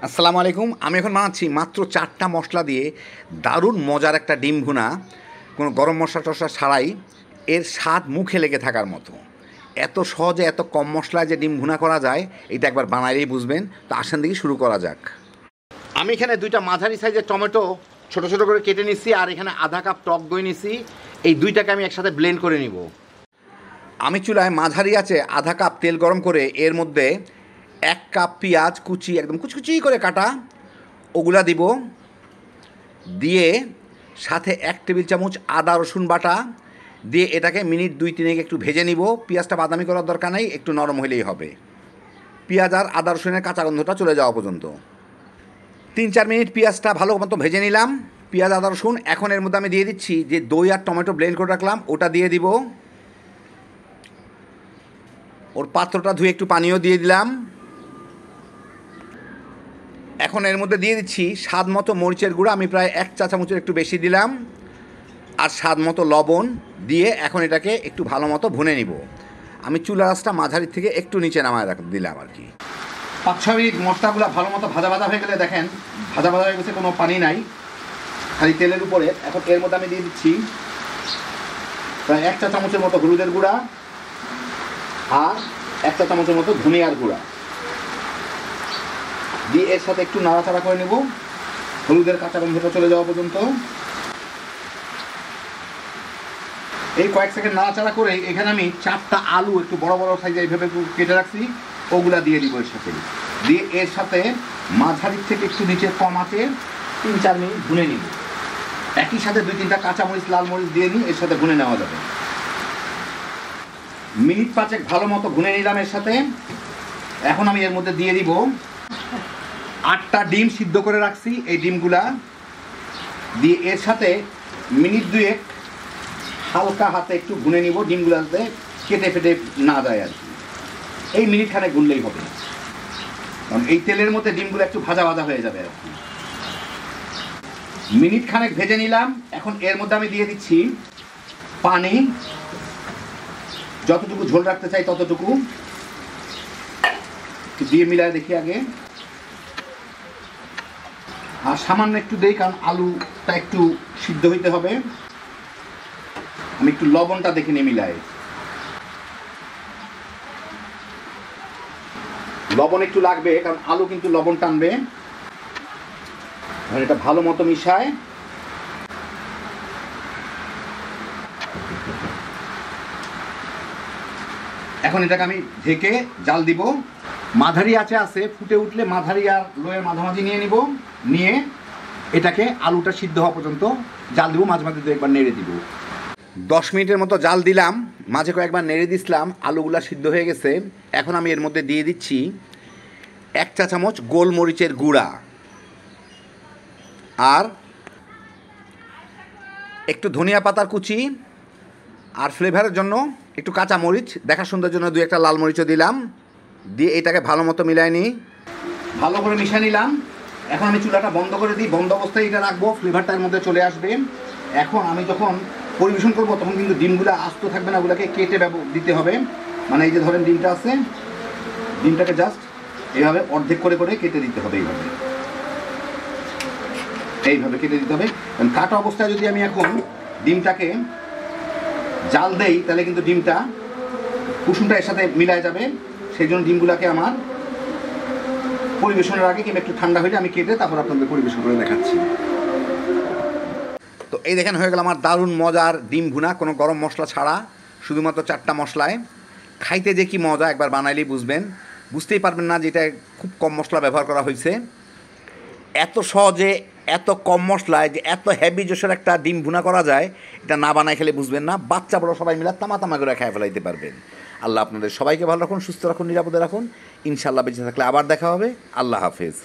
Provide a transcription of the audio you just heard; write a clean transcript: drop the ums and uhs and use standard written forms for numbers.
আসসালামু আলাইকুম। আমি এখন বানাচ্ছি মাত্র 4টা মশলা দিয়ে দারুণ মজার একটা ডিম ভুনা, কোনো গরম মশলা টশলা ছাড়াই। এর স্বাদ মুখে লেগে থাকার মতো। এত সহজে এত কম মশলায় যে ডিম ভুনা করা যায়, এটা একবার বানাইলেই বুঝবেন। তো আসেন দেখি শুরু করা যাক। আমি এখানে 2টা মাঝারি সাইজের টমেটো ছোটো ছোটো করে কেটে নিচ্ছি, আর এখানে আধা কাপ টক দই নিচ্ছি। এই দুইটাকে আমি একসাথে ব্লেন্ড করে নিব। আমি চুলায় মাঝারি আছে আধা কাপ তেল গরম করে এর মধ্যে 1 কাপ পেঁয়াজ কুচি, একদম কুচকুচি করে কাটা, ওগুলা দিব। দিয়ে সাথে 1 টেবিল চামচ আদা রসুন বাটা দিয়ে এটাকে মিনিট 2-3 একটু ভেজে নিব। পেঁয়াজটা বাদামি করার দরকার নেই, একটু নরম হলেই হবে। পেঁয়াজ আর আদা রসুনের কাঁচা গন্ধটা চলে যাওয়া পর্যন্ত 3-4 মিনিট পেঁয়াজটা ভালো মতো ভেজে নিলাম। পেঁয়াজ আদা রসুন। এখন এর মধ্যে আমি দিয়ে দিচ্ছি যে দই আর টমেটো ব্লেন্ড করে রাখলাম, ওটা দিয়ে দিব। ওর পাত্রটা ধুয়ে একটু পানিও দিয়ে দিলাম। এখন এর মধ্যে দিয়ে দিচ্ছি স্বাদ মতো মরিচের গুঁড়া, আমি প্রায় 1 চা চামচের একটু বেশি দিলাম, আর স্বাদ মতো লবণ দিয়ে এখন এটাকে একটু ভালো মতো ভুনে নিব। আমি চুলা আঁচটা মাঝারি থেকে একটু নিচে নামায় দিলাম আর কি। 5-6 মিনিট মশলাগুলো ভালো মতো ভাজা ভাজা হয়ে গেলে দেখেন ভাজা ভাজা হয়ে গেছে, কোনো পানি নাই, খালি তেলের উপরে। এখন এর মধ্যে আমি দিয়ে দিচ্ছি প্রায় 1 চা চামচের মতো হলুদের গুঁড়া আর 1 চা চামচের মতো ধনিয়ার গুঁড়া দিয়ে এর সাথে একটু নাড়াচাড়া করে নেব হলুদের কাঁচা গন্ধটা চলে যাওয়া পর্যন্ত। এই কয়েক সেকেন্ড নাড়াচাড়া করে এখানে আমি 4টা আলু একটু বড় বড় সাইজে এইভাবে কেটে রাখছি, ওগুলা দিয়ে দিব এর সাথে। দিয়ে এর সাথে মাঝারি থেকে একটু নিচে কম আঁচে 3-4 মিনিট ভুনে নিব। একই সাথে 2-3টা কাঁচামরিচ লাল মরিচ দিয়ে নিই, এর সাথে ভুনে নেওয়া যাবে। মিনিট 5 ভালো মতো ভুনে নিলাম এর সাথে। এখন আমি এর মধ্যে দিয়ে দিব 8টা ডিম সিদ্ধ করে রাখছি, এই ডিমগুলা দিয়ে এর সাথে মিনিট 2 হালকা হাতে একটু ভুনে নিব, ডিমগুলাতে কেটে ফেটে না যায় আর কি। এই মিনিট খানেক ভুনলেই হবে, কারণ এই তেলের মধ্যে ডিমগুলো একটু ভাজা ভাজা হয়ে যাবে আর কি। মিনিট খানেক ভেজে নিলাম। এখন এর মধ্যে আমি দিয়ে দিচ্ছি পানি, যতটুকু ঝোল রাখতে চাই ততটুকু দিয়ে মিলায় দেখি আগে। আর সামান্য একটু দেই, কারণ আলুটা একটু সিদ্ধ হইতে হবে। আমি একটু লবণটা দেখে নিয়ে মিলাই। লবণ একটু লাগবে, কারণ আলু কিন্তু লবণ টানবে। এটা ভালো মতো মিশায় এখন এটাকে আমি ঢেকে জাল দিব। মাঝারি আঁচে আছে, ফুটে উঠলে মাঝারি আর লোয়ের মাঝামাঝি নিয়ে নিব, নিয়ে এটাকে আলুটা সিদ্ধ হওয়া পর্যন্ত জাল দিব। মাঝে মাঝে 2-1 নেড়ে দিব। 10 মিনিটের মতো জাল দিলাম, মাঝে কয়েকবার নেড়ে দিছিলাম, আলুগুলা সিদ্ধ হয়ে গেছে। এখন আমি এর মধ্যে দিয়ে দিচ্ছি 1 চা চামচ গোলমরিচের গুঁড়া আর একটু ধনিয়া পাতার কুচি, আর ফ্লেভারের জন্য একটু কাঁচা মরিচ, দেখা সুন্দর জন্য 2-1টা লাল মরিচও দিলাম। দিয়ে এটাকে ভালো মতো মিলাই নিই, ভালো করে মিশিয়ে নিলাম। এখন আমি চুলাটা বন্ধ করে দিই, বন্ধ অবস্থায় এটা রাখবো, ফ্লেভারটা এর মধ্যে চলে আসবে। এখন আমি যখন পরিবেশন করবো তখন কিন্তু ডিমগুলো আস্ত থাকবে না, ওগুলোকে কেটে দিতে হবে। মানে এই যে ধরেন ডিমটা আছে, ডিমটাকে জাস্ট এইভাবে অর্ধেক করে করে কেটে দিতে হবে। এইভাবে কেটে দিতে হবে, কারণ কাটা অবস্থায় যদি আমি এখন ডিমটাকে জাল দেই তাহলে কিন্তু ডিমটা কুসুমটা এর সাথে মিলায় যাবে। সেই জন্য ডিমগুলোকে আমার পরিবেশনের আগে কিংবা একটু ঠান্ডা হলে আমি কেটে তারপর আপনাদের পরিবেশন করে দেখাচ্ছি। তো এই দেখেন হয়ে গেল আমার দারুণ মজার ডিম ভুনা, কোনো গরম মশলা ছাড়া, শুধুমাত্র 4টা মশলায়। খাইতে যে কি মজা, একবার বানাইলেই বুঝবেন, বুঝতেই পারবেন না যে এটা খুব কম মশলা ব্যবহার করা হয়েছে। এত সহজে এত কম মশলায় যে এত হেভি জোশের একটা ডিম ভুনা করা যায়, এটা না বানায় খেলে বুঝবেন না। বাচ্চা বড় সবাই মিলে তামা তামা করে খেয়ে ফেলাইতে পারবেন। আল্লাহ আপনাদের সবাইকে ভালো রাখুন, সুস্থ রাখুন, নিরাপদে রাখুন। ইনশাআল্লাহ বেঁচে থাকলে আবার দেখা হবে। আল্লাহ হাফেজ।